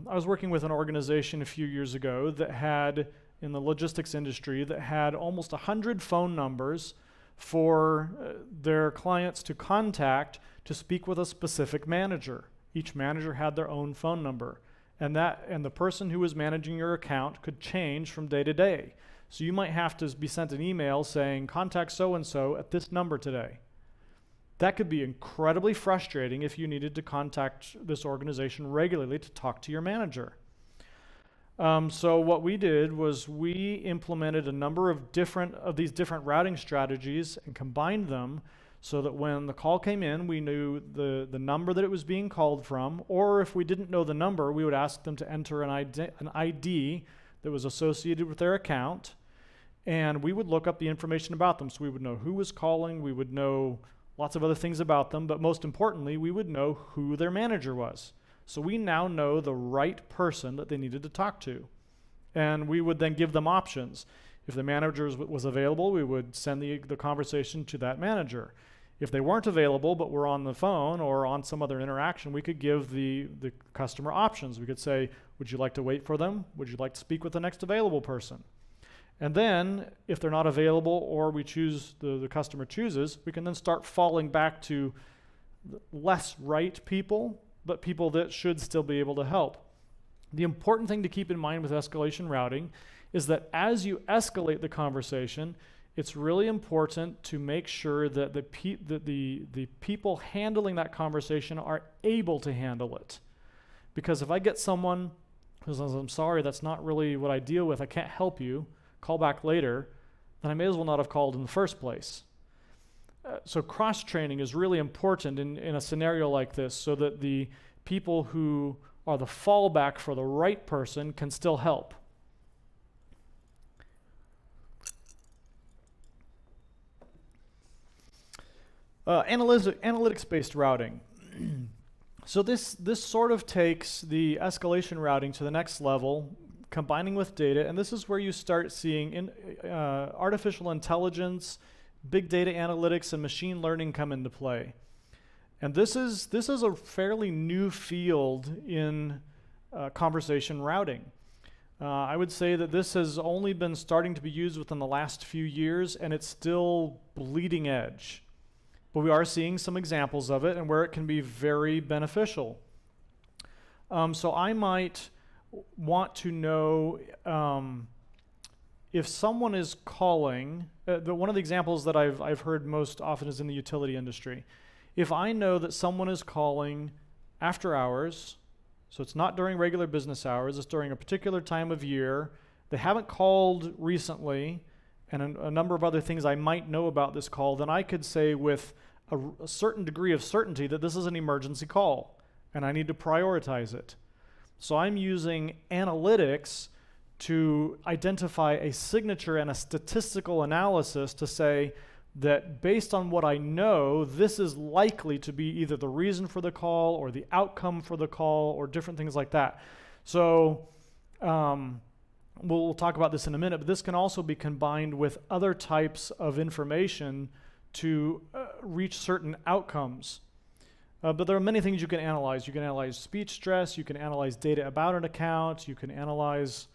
[SPEAKER 2] I was working with an organization a few years ago that had, in the logistics industry, that had almost 100 phone numbers for their clients to contact to speak with a specific manager. Each manager had their own phone number. And the person who was managing your account could change from day to day. So you might have to be sent an email saying, contact so-and-so at this number today. That could be incredibly frustrating if you needed to contact this organization regularly to talk to your manager. So what we did was we implemented a number of these different routing strategies and combined them so that when the call came in, we knew the number that it was being called from, or if we didn't know the number, we would ask them to enter an ID that was associated with their account, and we would look up the information about them. So we would know who was calling, we would know lots of other things about them, but most importantly, we would know who their manager was. So we now know the right person that they needed to talk to. And we would then give them options. If the manager was available, we would send the conversation to that manager. If they weren't available but were on the phone or on some other interaction, we could give the customer options. We could say, would you like to wait for them? Would you like to speak with the next available person? And then, if they're not available or we choose, the customer chooses, we can then start falling back to less right people, but people that should still be able to help. The important thing to keep in mind with escalation routing is that as you escalate the conversation, it's really important to make sure that the people handling that conversation are able to handle it. Because if I get someone who says, I'm sorry, that's not really what I deal with, I can't help you, call back later, then I may as well not have called in the first place. So cross-training is really important in a scenario like this so that the people who are the fallback for the right person can still help. Analytics-based routing. So this sort of takes the escalation routing to the next level, combining with data, and this is where you start seeing artificial intelligence, big data analytics, and machine learning come into play. And this is a fairly new field in conversation routing. I would say that this has only been starting to be used within the last few years, and it's still bleeding edge. But we are seeing some examples of it and where it can be very beneficial. So I might want to know if someone is calling. One of the examples that I've heard most often is in the utility industry. If I know that someone is calling after hours, so it's not during regular business hours, it's during a particular time of year, they haven't called recently, and a number of other things I might know about this call, then I could say with a certain degree of certainty that this is an emergency call, and I need to prioritize it. So I'm using analytics to identify a signature and a statistical analysis to say that based on what I know, this is likely to be either the reason for the call or the outcome for the call or different things like that. So we'll talk about this in a minute, but this can also be combined with other types of information to reach certain outcomes. But there are many things you can analyze. You can analyze speech stress, you can analyze data about an account, you can analyze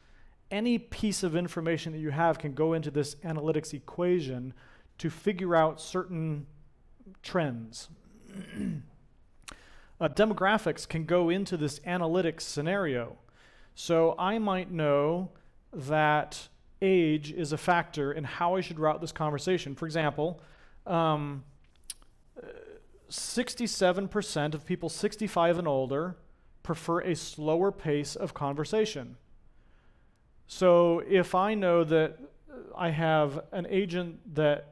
[SPEAKER 2] any piece of information that you have can go into this analytics equation to figure out certain trends. Demographics can go into this analytics scenario. So I might know that age is a factor in how I should route this conversation. For example, 67% of people 65 and older prefer a slower pace of conversation. So if I know that I have an agent that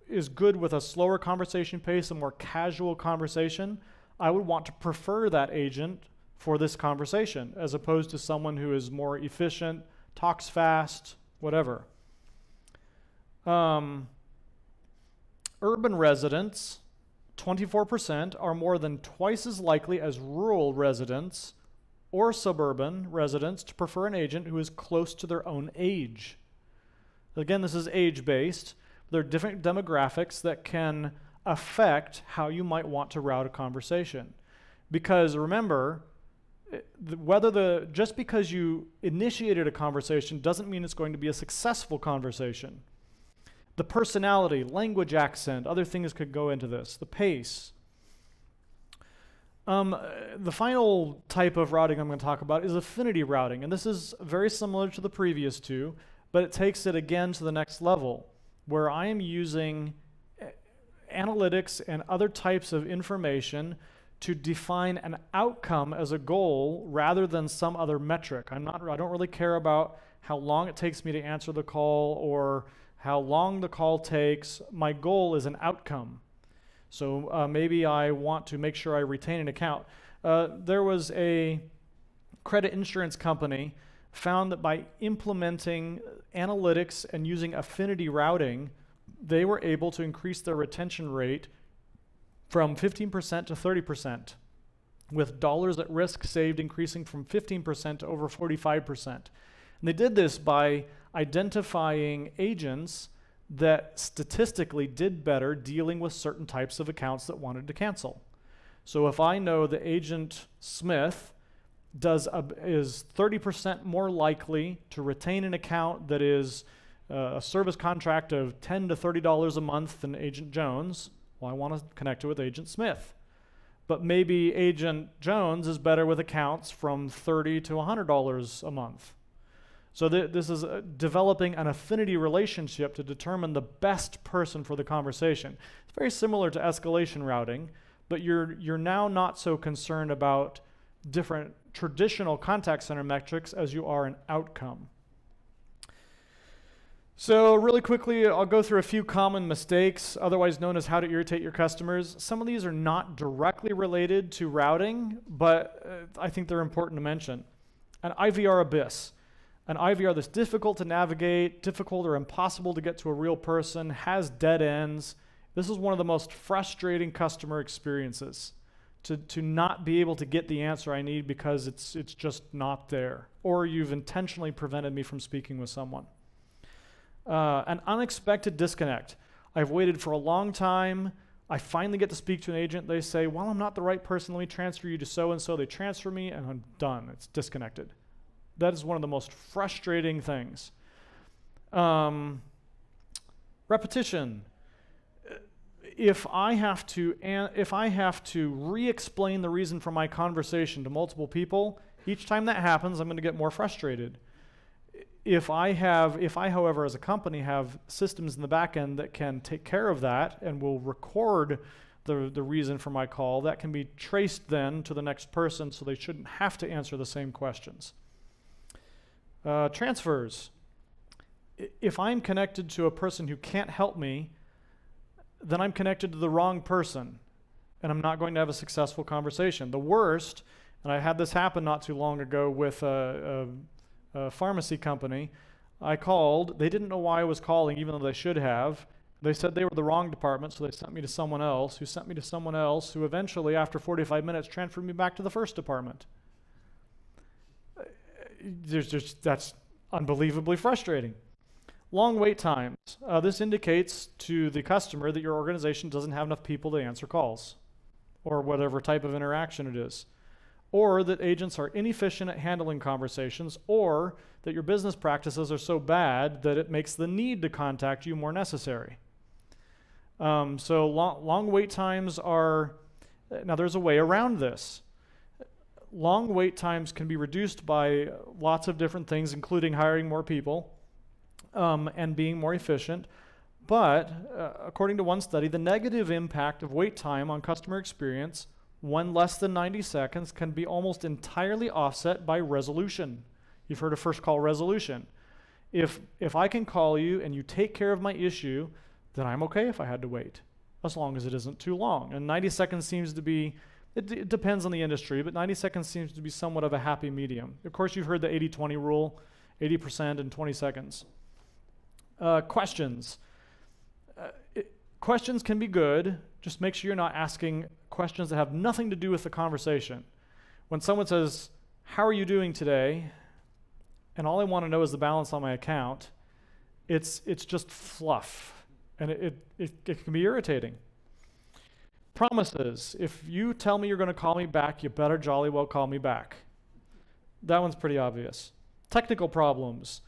[SPEAKER 2] is good with a slower conversation pace, a more casual conversation, I would want to prefer that agent for this conversation as opposed to someone who is more efficient, talks fast, whatever. Urban residents, 24%, are more than twice as likely as rural residents or suburban residents to prefer an agent who is close to their own age. Again, this is age-based. There are different demographics that can affect how you might want to route a conversation. Because remember, just because you initiated a conversation doesn't mean it's going to be a successful conversation. The personality, language accent, other things could go into this. The pace. The final type of routing I'm going to talk about is affinity routing. And this is very similar to the previous two, but it takes it again to the next level, where I am using analytics and other types of information to define an outcome as a goal rather than some other metric. I don't really care about how long it takes me to answer the call or how long the call takes. My goal is an outcome. So maybe I want to make sure I retain an account. There was a credit insurance company found that by implementing analytics and using affinity routing, they were able to increase their retention rate from 15% to 30%, with dollars at risk saved increasing from 15% to over 45%. And they did this by identifying agents that statistically did better dealing with certain types of accounts that wanted to cancel. So if I know that agent Smith is 30% more likely to retain an account that is a service contract of $10 to $30 a month than agent Jones, well, I want to connect it with agent Smith. But maybe agent Jones is better with accounts from $30 to $100 a month. So this is developing an affinity relationship to determine the best person for the conversation. It's very similar to escalation routing, but you're now not so concerned about different traditional contact center metrics as you are an outcome. So really quickly, I'll go through a few common mistakes, otherwise known as how to irritate your customers. Some of these are not directly related to routing, but I think they're important to mention. An IVR abyss. An IVR that's difficult to navigate, difficult or impossible to get to a real person, has dead ends. This is one of the most frustrating customer experiences, to not be able to get the answer I need because it's just not there, or you've intentionally prevented me from speaking with someone. An unexpected disconnect. I've waited for a long time. I finally get to speak to an agent. They say, well, I'm not the right person. Let me transfer you to so-and-so. They transfer me, and I'm done. It's disconnected. That is one of the most frustrating things. Repetition. If I have to re-explain the reason for my conversation to multiple people, Each time that happens, I'm going to get more frustrated. If I, however, as a company, have systems in the back end that can take care of that and will record the reason for my call, that can be traced then to the next person, so they shouldn't have to answer the same questions. Transfers. If I'm connected to a person who can't help me, then I'm connected to the wrong person, and I'm not going to have a successful conversation. The worst, and I had this happen not too long ago with a pharmacy company. I called. They didn't know why I was calling, even though they should have. They said they were the wrong department, so they sent me to someone else, who sent me to someone else, who eventually, after 45 minutes, transferred me back to the first department. That's unbelievably frustrating. Long wait times. This indicates to the customer that your organization doesn't have enough people to answer calls, or whatever type of interaction it is. Or that agents are inefficient at handling conversations, or that your business practices are so bad that it makes the need to contact you more necessary. So long wait times are, now there's a way around this. Long wait times can be reduced by lots of different things, including hiring more people and being more efficient. But according to one study, the negative impact of wait time on customer experience, when less than 90 seconds, can be almost entirely offset by resolution. You've heard of first call resolution. If I can call you and you take care of my issue, then I'm okay if I had to wait, as long as it isn't too long. And 90 seconds seems to be, it depends on the industry, but 90 seconds seems to be somewhat of a happy medium. Of course, you've heard the 80-20 rule, 80% in 20 seconds. Questions. Questions can be good. Just make sure you're not asking questions that have nothing to do with the conversation. When someone says, "How are you doing today?" and all I want to know is the balance on my account, it's just fluff. And it can be irritating. Promises. If you tell me you're going to call me back, you better jolly well call me back. That one's pretty obvious. Technical problems.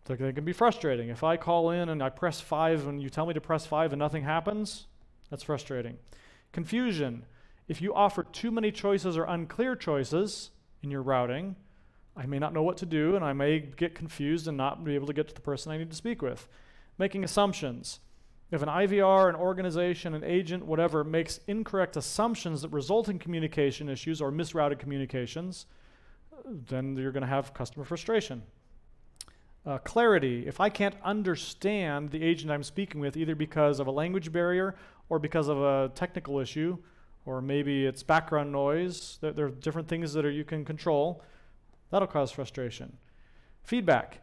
[SPEAKER 2] They can be frustrating. If I call in and I press 5 and you tell me to press 5 and nothing happens, that's frustrating. Confusion. If you offer too many choices or unclear choices in your routing, I may not know what to do, and I may get confused and not be able to get to the person I need to speak with. Making assumptions. If an IVR, an organization, an agent, whatever, makes incorrect assumptions that result in communication issues or misrouted communications, then you're going to have customer frustration. Clarity. If I can't understand the agent I'm speaking with, either because of a language barrier or because of a technical issue, or maybe it's background noise, there are different things that you can control, that'll cause frustration. Feedback.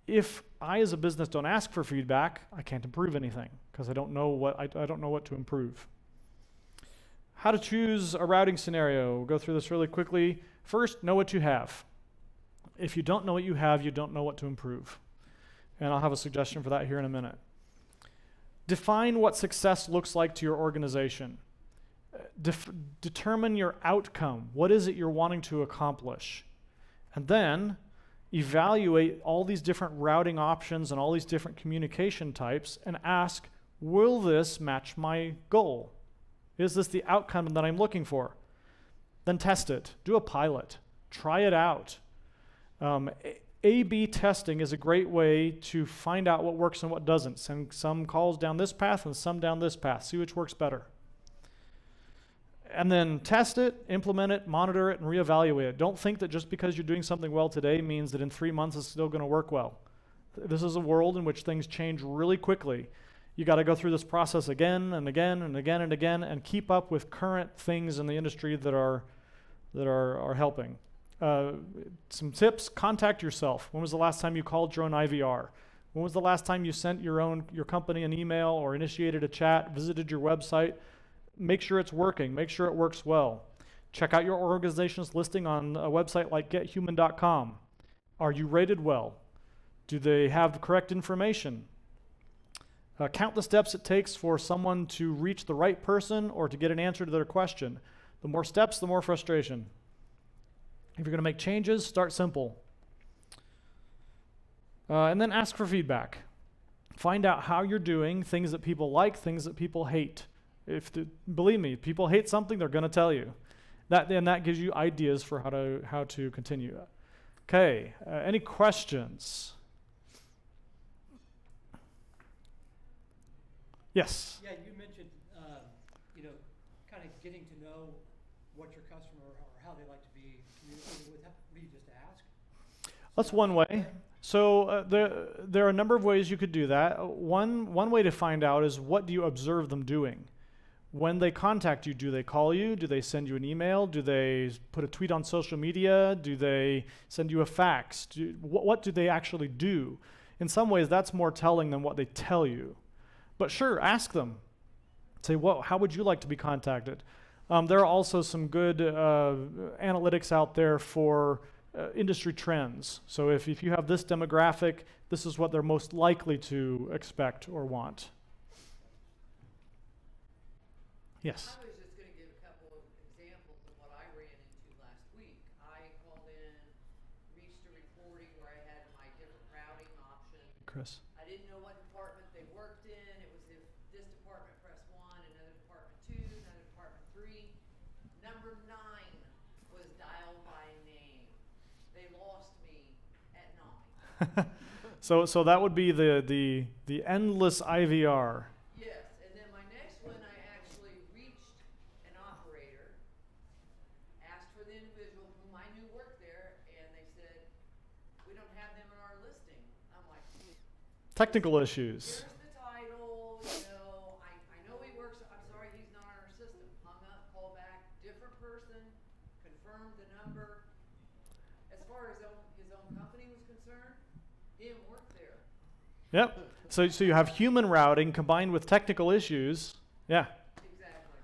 [SPEAKER 2] If I as a business don't ask for feedback, I can't improve anything because I don't know what to improve. How to choose a routing scenario. We'll go through this really quickly. First, know what you have. If you don't know what you have, you don't know what to improve. And I'll have a suggestion for that here in a minute. Define what success looks like to your organization. Determine your outcome. What is it you're wanting to accomplish? And then evaluate all these different routing options and all these different communication types and ask, will this match my goal? Is this the outcome that I'm looking for? Then test it. Do a pilot. Try it out. A/B testing is a great way to find out what works and what doesn't. Send some calls down this path and some down this path. See which works better. And then test it, implement it, monitor it, and reevaluate it. Don't think that just because you're doing something well today means that in 3 months it's still going to work well. This is a world in which things change really quickly. You got to go through this process again and again and again and again and keep up with current things in the industry that are helping. Some tips: contact yourself. When was the last time you called your own IVR? When was the last time you sent your company an email or initiated a chat, visited your website? Make sure it's working. Make sure it works well. Check out your organization's listing on a website like gethuman.com. Are you rated well? Do they have the correct information? Count the steps it takes for someone to reach the right person or to get an answer to their question. The more steps, the more frustration. If you're going to make changes, start simple. And then ask for feedback. Find out how you're doing, things that people like, things that people hate. Believe me, people hate something, they're going to tell you. that gives you ideas for how to continue. Okay, any questions? Yes.
[SPEAKER 5] Yeah, you mentioned, kind of getting to know what your customer or how they like to be communicated with. What do you just ask?
[SPEAKER 2] That's one way. So there are a number of ways you could do that. One way to find out is, what do you observe them doing? When they contact you, do they call you? Do they send you an email? Do they put a tweet on social media? Do they send you a fax? What do they actually do? In some ways, that's more telling than what they tell you. But sure, ask them. Say, how would you like to be contacted? There are also some good analytics out there for industry trends. So if you have this demographic, this is what they're most likely to expect or want. Yes?
[SPEAKER 6] I was just going to give a couple of examples of what I ran into last week. I called in, reached a reporting where I had my different routing options.
[SPEAKER 2] Chris?
[SPEAKER 6] I didn't know what department they worked in. It was if this department press 1, another department 2, another department 3. Number 9 was dialed by name. They lost me at 9.
[SPEAKER 2] So that would be the endless IVR.
[SPEAKER 6] Yes, and then my next one, I actually reached an operator, asked for the individual whom I knew worked there, and they said, we don't have them in our listing. I'm like,
[SPEAKER 2] Technical issues.
[SPEAKER 6] here's the title, I know he works, I'm sorry, he's not in our system. Hung up, called back, different person, confirmed the number. As far as his own company was concerned, he didn't work there.
[SPEAKER 2] Yep. So you have human routing combined with technical issues. Yeah.
[SPEAKER 6] Exactly.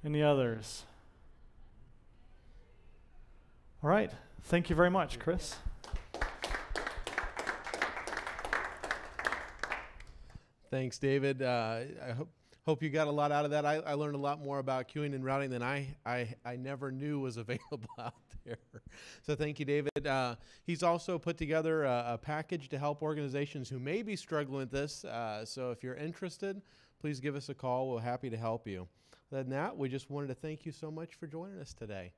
[SPEAKER 2] Any others? All right. Thank you very much, Chris.
[SPEAKER 1] Thanks, David. I hope you got a lot out of that. I learned a lot more about queuing and routing than I never knew was available out there. So thank you, David. He's also put together a package to help organizations who may be struggling with this. So if you're interested, please give us a call. We're happy to help you. Other than that, we just wanted to thank you so much for joining us today.